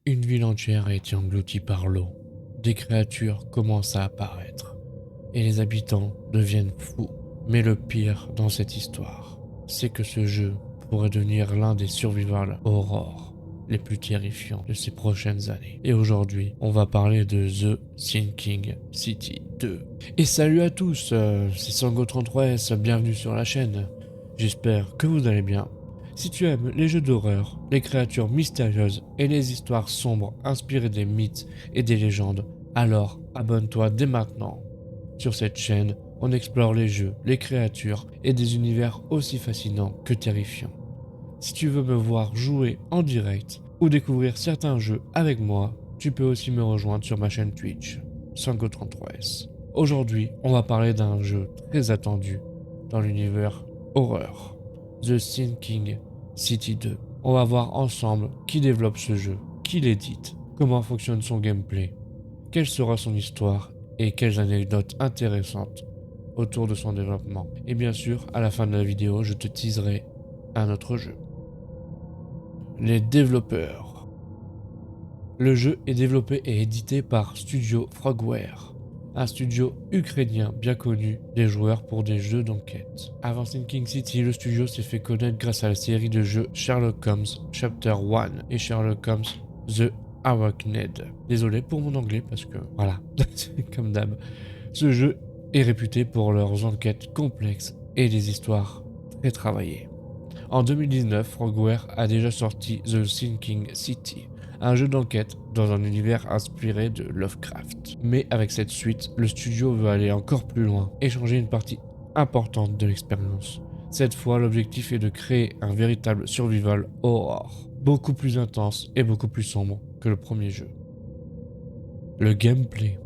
Une ville entière a été engloutie par l'eau. Des créatures commencent à apparaître et les habitants deviennent fous. Mais le pire dans cette histoire, c'est que ce jeu pourrait devenir l'un des survival horror les plus terrifiants de ces prochaines années. Et aujourd'hui, on va parler de The Sinking City 2. Et salut à tous, c'est Sango33S, bienvenue sur la chaîne. J'espère que vous allez bien. Si tu aimes les jeux d'horreur, les créatures mystérieuses et les histoires sombres inspirées des mythes et des légendes, alors abonne-toi dès maintenant. Sur cette chaîne, on explore les jeux, les créatures et des univers aussi fascinants que terrifiants. Si tu veux me voir jouer en direct ou découvrir certains jeux avec moi, tu peux aussi me rejoindre sur ma chaîne Twitch, Sango33S. Aujourd'hui, on va parler d'un jeu très attendu dans l'univers horreur, The Sinking City 2. On va voir ensemble qui développe ce jeu, qui l'édite, comment fonctionne son gameplay, quelle sera son histoire et quelles anecdotes intéressantes autour de son développement. Et bien sûr, à la fin de la vidéo, je te teaserai un autre jeu. Les développeurs. Le jeu est développé et édité par Studio Frogware, un studio ukrainien bien connu des joueurs pour des jeux d'enquête. Avant Sinking City, le studio s'est fait connaître grâce à la série de jeux Sherlock Holmes Chapter 1 et Sherlock Holmes The Awakened. Désolé pour mon anglais parce que voilà, comme d'hab. Ce jeu est réputé pour leurs enquêtes complexes et des histoires très travaillées. En 2019, Frogware a déjà sorti The Sinking City, un jeu d'enquête dans un univers inspiré de Lovecraft. Mais avec cette suite, le studio veut aller encore plus loin et changer une partie importante de l'expérience. Cette fois, l'objectif est de créer un véritable survival horror, beaucoup plus intense et beaucoup plus sombre que le premier jeu. Le gameplay.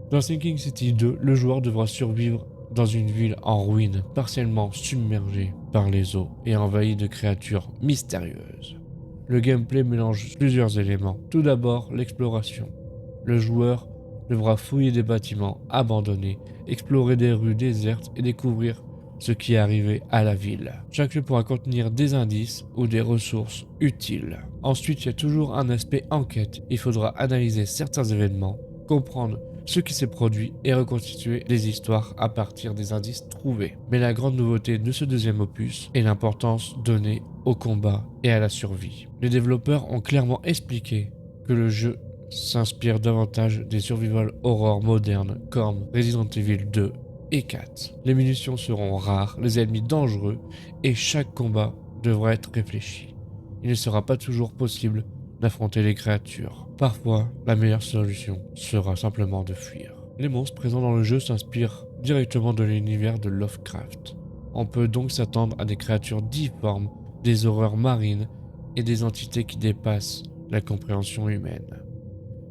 Dans Sinking City 2, le joueur devra survivre dans une ville en ruine, partiellement submergée par les eaux et envahie de créatures mystérieuses. Le gameplay mélange plusieurs éléments. Tout d'abord, l'exploration. Le joueur devra fouiller des bâtiments abandonnés, explorer des rues désertes et découvrir ce qui est arrivé à la ville. Chaque jeu pourra contenir des indices ou des ressources utiles. Ensuite, il y a toujours un aspect enquête. Il faudra analyser certains événements, comprendre ce qui s'est produit et reconstituer des histoires à partir des indices trouvés. Mais la grande nouveauté de ce deuxième opus est l'importance donnée au combat et à la survie. Les développeurs ont clairement expliqué que le jeu s'inspire davantage des survival horror modernes comme Resident Evil 2 et 4. Les munitions seront rares, les ennemis dangereux et chaque combat devra être réfléchi. Il ne sera pas toujours possible d'affronter les créatures. Parfois, la meilleure solution sera simplement de fuir. Les monstres présents dans le jeu s'inspirent directement de l'univers de Lovecraft. On peut donc s'attendre à des créatures difformes, des horreurs marines et des entités qui dépassent la compréhension humaine.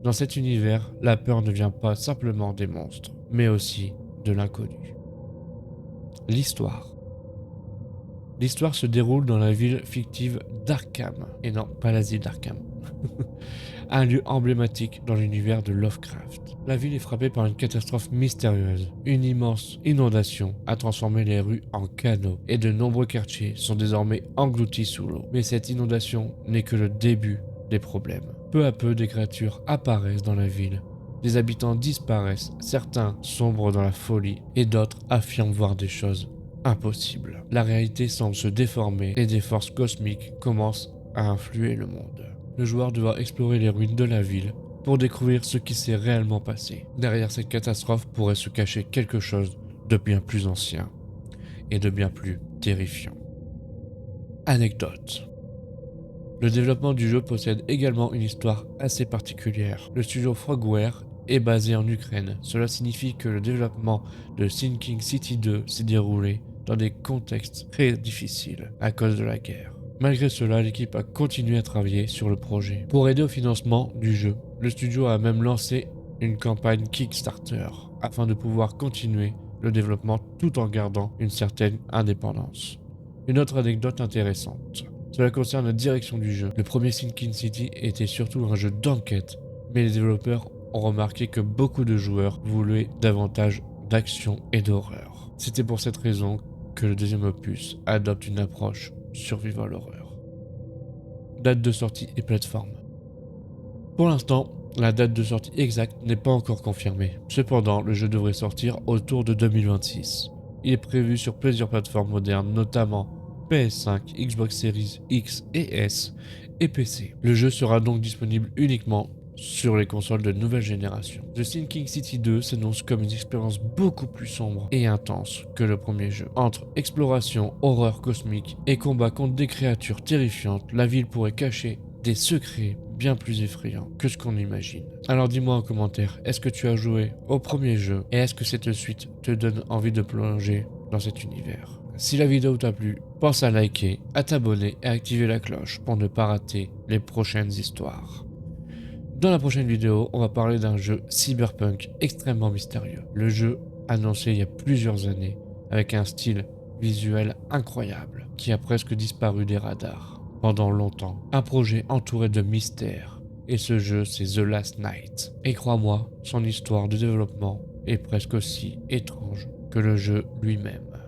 Dans cet univers, la peur ne vient pas simplement des monstres, mais aussi de l'inconnu. L'histoire. L'histoire se déroule dans la ville fictive d'Arkham, et non, pas l'asile d'Arkham. Un lieu emblématique dans l'univers de Lovecraft. La ville est frappée par une catastrophe mystérieuse. Une immense inondation a transformé les rues en canaux et de nombreux quartiers sont désormais engloutis sous l'eau. Mais cette inondation n'est que le début des problèmes. Peu à peu, des créatures apparaissent dans la ville. Des habitants disparaissent, certains sombrent dans la folie et d'autres affirment voir des choses impossibles. La réalité semble se déformer et des forces cosmiques commencent à influer le monde. Le joueur devra explorer les ruines de la ville pour découvrir ce qui s'est réellement passé. Derrière cette catastrophe pourrait se cacher quelque chose de bien plus ancien et de bien plus terrifiant. Anecdote. Le développement du jeu possède également une histoire assez particulière. Le studio Frogware est basé en Ukraine. Cela signifie que le développement de Sinking City 2 s'est déroulé dans des contextes très difficiles à cause de la guerre. Malgré cela, l'équipe a continué à travailler sur le projet. Pour aider au financement du jeu, le studio a même lancé une campagne Kickstarter afin de pouvoir continuer le développement tout en gardant une certaine indépendance. Une autre anecdote intéressante. Cela concerne la direction du jeu. Le premier Sinking City était surtout un jeu d'enquête, mais les développeurs ont remarqué que beaucoup de joueurs voulaient davantage d'action et d'horreur. C'était pour cette raison que le deuxième opus adopte une approche survival horror. Date de sortie et plateforme. Pour l'instant, la date de sortie exacte n'est pas encore confirmée. Cependant, le jeu devrait sortir autour de 2026. Il est prévu sur plusieurs plateformes modernes, notamment PS5, Xbox Series X et S et PC. Le jeu sera donc disponible uniquement sur les consoles de nouvelle génération. The Sinking City 2 s'annonce comme une expérience beaucoup plus sombre et intense que le premier jeu. Entre exploration, horreur cosmique et combat contre des créatures terrifiantes, la ville pourrait cacher des secrets bien plus effrayants que ce qu'on imagine. Alors dis-moi en commentaire, est-ce que tu as joué au premier jeu et est-ce que cette suite te donne envie de plonger dans cet univers? Si la vidéo t'a plu, pense à liker, à t'abonner et à activer la cloche pour ne pas rater les prochaines histoires. Dans la prochaine vidéo, on va parler d'un jeu cyberpunk extrêmement mystérieux. Le jeu annoncé il y a plusieurs années avec un style visuel incroyable qui a presque disparu des radars pendant longtemps. Un projet entouré de mystères. Et ce jeu, c'est The Last Night. Et crois-moi, son histoire de développement est presque aussi étrange que le jeu lui-même.